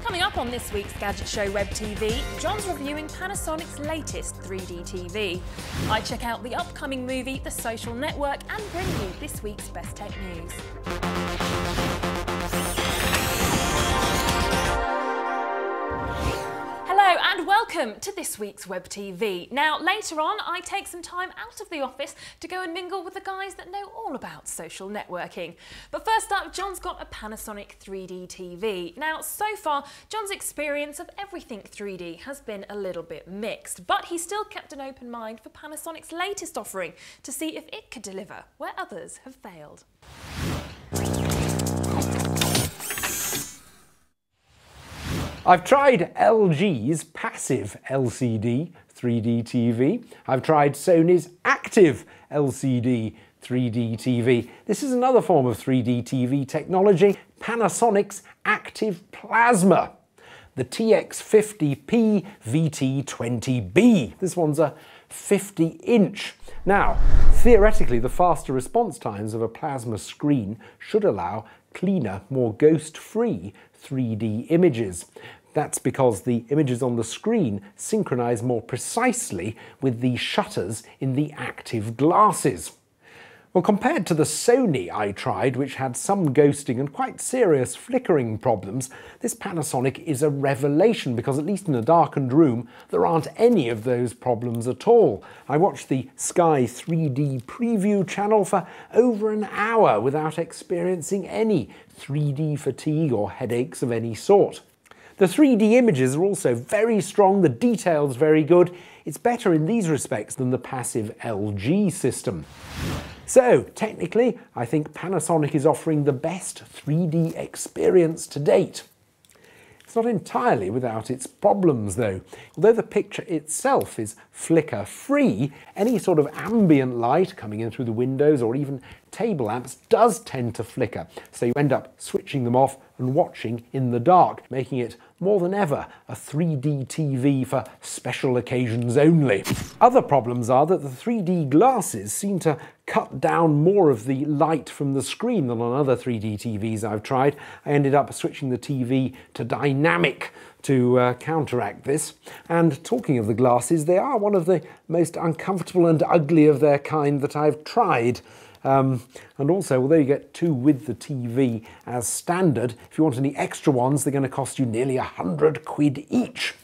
Coming up on this week's Gadget Show Web TV, John's reviewing Panasonic's latest 3D TV. I check out the upcoming movie The Social Network and bring you this week's Best Tech News. Hello and welcome to this week's Web TV. Now later on I take some time out of the office to go and mingle with the guys that know all about social networking. But first up, John's got a Panasonic 3D TV. Now so far John's experience of everything 3D has been a little bit mixed, but he still kept an open mind for Panasonic's latest offering to see if it could deliver where others have failed. I've tried LG's passive LCD 3D TV. I've tried Sony's active LCD 3D TV. This is another form of 3D TV technology, Panasonic's active plasma, the TX50P VT20B. This one's a 50-inch. Now, theoretically, the faster response times of a plasma screen should allow cleaner, more ghost-free 3D images. That's because the images on the screen synchronize more precisely with the shutters in the active glasses. Well, compared to the Sony I tried, which had some ghosting and quite serious flickering problems, this Panasonic is a revelation because, at least in a darkened room, there aren't any of those problems at all. I watched the Sky 3D preview channel for over an hour without experiencing any 3D fatigue or headaches of any sort. The 3D images are also very strong, the detail's very good. It's better in these respects than the passive LG system. So, technically, I think Panasonic is offering the best 3D experience to date. It's not entirely without its problems though. Although the picture itself is flicker-free, any sort of ambient light coming in through the windows or even table lamps does tend to flicker, so you end up switching them off and watching in the dark, making it more than ever a 3D TV for special occasions only. Other problems are that the 3D glasses seem to cut down more of the light from the screen than on other 3D TVs I've tried. I ended up switching the TV to dynamic to counteract this. And talking of the glasses, they are one of the most uncomfortable and ugly of their kind that I've tried. And also, although you get two with the TV as standard, if you want any extra ones, they're going to cost you nearly £100 each.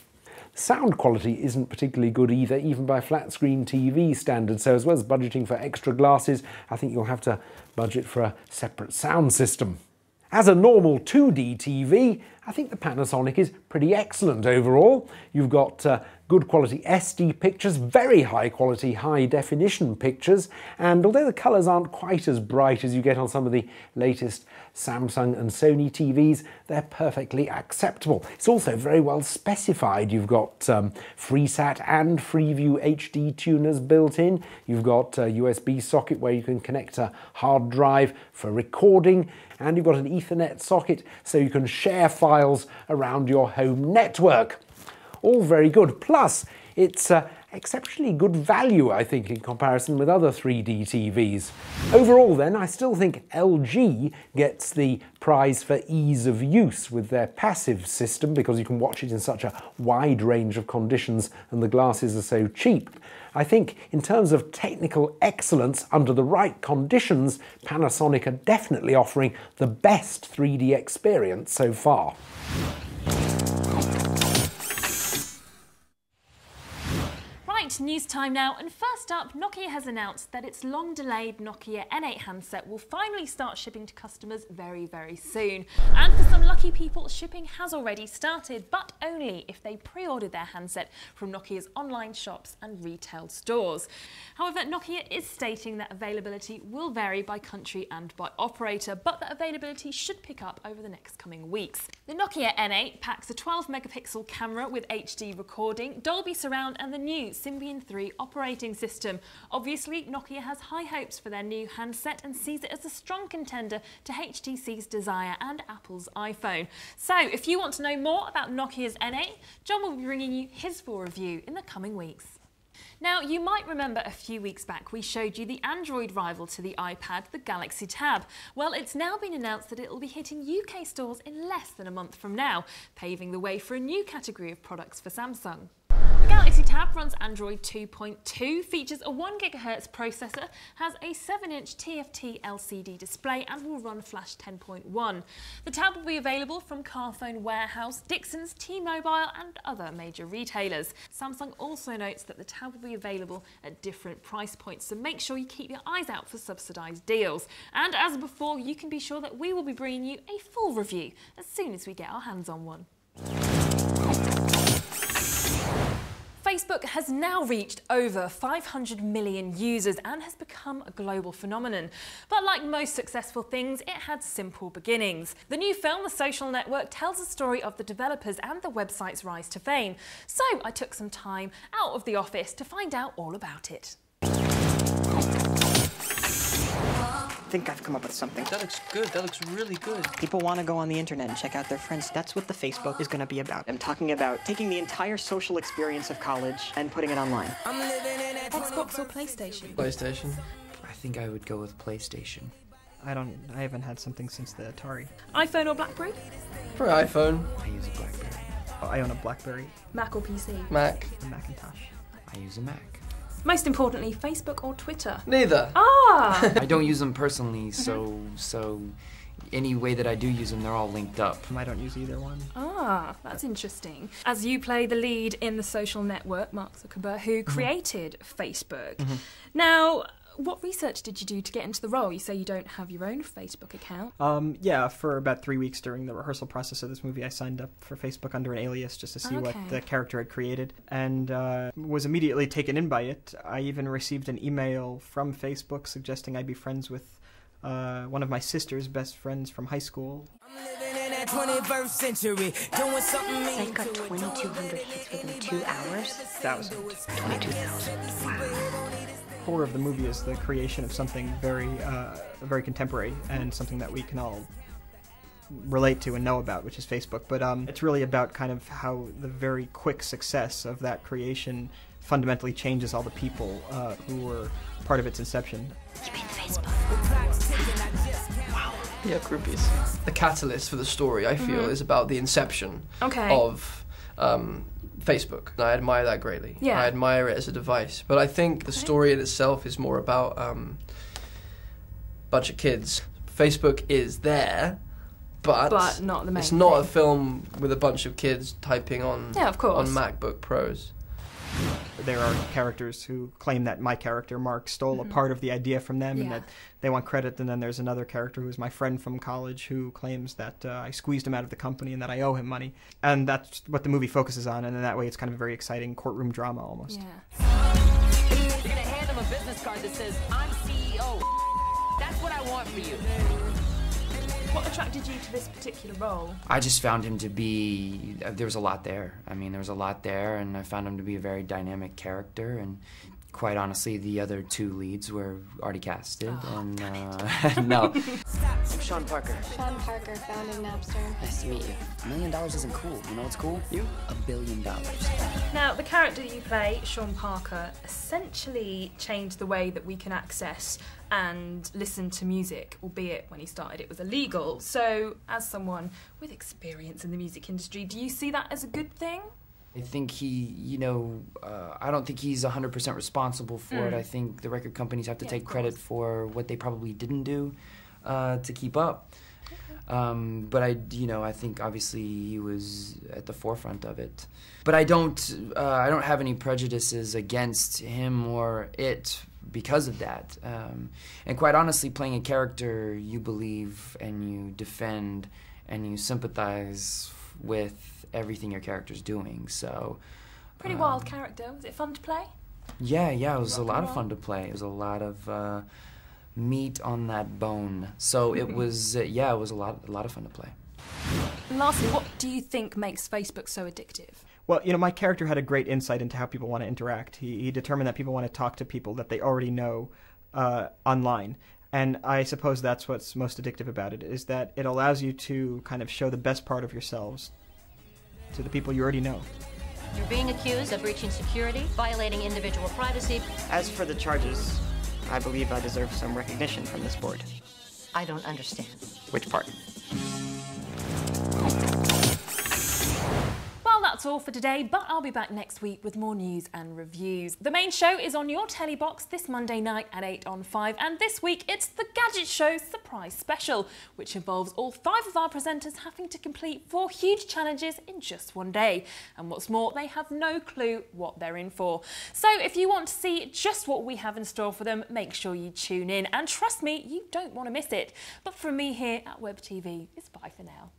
Sound quality isn't particularly good either, even by flat screen TV standards, so as well as budgeting for extra glasses, I think you'll have to budget for a separate sound system. As a normal 2D TV, I think the Panasonic is pretty excellent overall. You've got good quality SD pictures, very high quality, high definition pictures, and although the colours aren't quite as bright as you get on some of the latest Samsung and Sony TVs, they're perfectly acceptable. It's also very well specified. You've got FreeSat and Freeview HD tuners built in. You've got a USB socket where you can connect a hard drive for recording, and you've got an Ethernet socket so you can share files around your home network. All very good. Plus, it's exceptionally good value, I think, in comparison with other 3D TVs. Overall, then, I still think LG gets the prize for ease of use with their passive system because you can watch it in such a wide range of conditions and the glasses are so cheap. I think in terms of technical excellence under the right conditions, Panasonic are definitely offering the best 3D experience so far. News time now, and first up, Nokia has announced that its long-delayed Nokia N8 handset will finally start shipping to customers very, very soon. And for some lucky people, shipping has already started, but only if they pre-ordered their handset from Nokia's online shops and retail stores. However, Nokia is stating that availability will vary by country and by operator, but that availability should pick up over the next coming weeks. The Nokia N8 packs a 12-megapixel camera with HD recording, Dolby Surround and the new Symbian 3 operating system. Obviously, Nokia has high hopes for their new handset and sees it as a strong contender to HTC's Desire and Apple's iPhone. So, if you want to know more about Nokia's N8, John will be bringing you his full review in the coming weeks. Now, you might remember a few weeks back we showed you the Android rival to the iPad, the Galaxy Tab. Well, it's now been announced that it will be hitting UK stores in less than a month from now, paving the way for a new category of products for Samsung. The Galaxy Tab runs Android 2.2, features a 1 GHz processor, has a 7-inch TFT LCD display and will run Flash 10.1. The tab will be available from Carphone Warehouse, Dixon's, T-Mobile and other major retailers. Samsung also notes that the tab will be available at different price points, so make sure you keep your eyes out for subsidised deals. And as before, you can be sure that we will be bringing you a full review as soon as we get our hands on one. Facebook has now reached over 500 million users and has become a global phenomenon. But like most successful things, it had simple beginnings. The new film, The Social Network, tells the story of the developers and the website's rise to fame. So I took some time out of the office to find out all about it. I think I've come up with something. That looks good. That looks really good. People want to go on the internet and check out their friends. That's what the Facebook is going to be about. I'm talking about taking the entire social experience of college and putting it online. Xbox or PlayStation? PlayStation. I think I would go with PlayStation. I haven't had something since the Atari. iPhone or BlackBerry? For iPhone. I use a BlackBerry. I own a BlackBerry. Mac or PC? Mac. A Macintosh. I use a Mac. Most importantly, Facebook or Twitter? Neither. Ah! I don't use them personally, so any way that I do use them, they're all linked up. I don't use either one. Ah, that's interesting. As you play the lead in The Social Network, Mark Zuckerberg, who created Facebook. Now, what research did you do to get into the role? You say you don't have your own Facebook account. Yeah, for about 3 weeks during the rehearsal process of this movie, I signed up for Facebook under an alias just to see what the character had created, and was immediately taken in by it. I even received an email from Facebook suggesting I be friends with one of my sister's best friends from high school. 21st century, doing something I've got 2,200 hits within 2 hours. 22,000. Wow. Core of the movie is the creation of something very contemporary and something that we can all relate to and know about, which is Facebook. But it's really about kind of how the very quick success of that creation fundamentally changes all the people who were part of its inception. You mean Facebook? Wow. Yeah, groupies. The catalyst for the story, I feel, is about the inception of Facebook. I admire that greatly. Yeah. I admire it as a device. But I think the story in itself is more about a bunch of kids. Facebook is there, but not the main it's not thing. a film with a bunch of kids typing on, on MacBook Pros. There are characters who claim that my character, Mark, stole a part of the idea from them and that they want credit, and then there's another character who's my friend from college who claims that I squeezed him out of the company and that I owe him money. And that's what the movie focuses on, and in that way it's kind of a very exciting courtroom drama almost. Yeah. You're gonna hand them a business card that says, I'm CEO. That's what I want for you. What attracted you to this particular role? I just found him to be, there was a lot there. I mean, there was a lot there, and I found him to be a very dynamic character, and quite honestly, the other two leads were already casted, and no. I'm Sean Parker. Sean Parker, founded Napster. Nice to meet you. $1 million isn't cool. You know what's cool? You? $1 billion. Now, the character you play, Sean Parker, essentially changed the way that we can access and listen to music, albeit when he started it was illegal. So, as someone with experience in the music industry, do you see that as a good thing? I think he, I don't think he's 100% responsible for it. I think the record companies have to take credit for what they probably didn't do to keep up. But I think obviously he was at the forefront of it. But I don't have any prejudices against him or it because of that. And quite honestly, playing a character you believe and you defend and you sympathize with everything your character's doing. So pretty wild character. Was it fun to play? Yeah, it was a lot of fun to play. It was a lot of meat on that bone. So it was it was a lot of fun to play. And lastly, what do you think makes Facebook so addictive? Well, my character had a great insight into how people want to interact. He determined that people want to talk to people that they already know online. And I suppose that's what's most addictive about it, is that it allows you to kind of show the best part of yourselves to the people you already know. You're being accused of breaching security, violating individual privacy. As for the charges, I believe I deserve some recognition from this board. I don't understand. Which part? Well, that's all for today, but I'll be back next week with more news and reviews. The main show is on your telly box this Monday night at 8 on 5, and this week it's the Gadget Show Surprise Special, which involves all 5 of our presenters having to complete 4 huge challenges in just one day. And what's more, they have no clue what they're in for. So if you want to see just what we have in store for them, make sure you tune in, and trust me, you don't want to miss it. But from me here at Web TV, it's bye for now.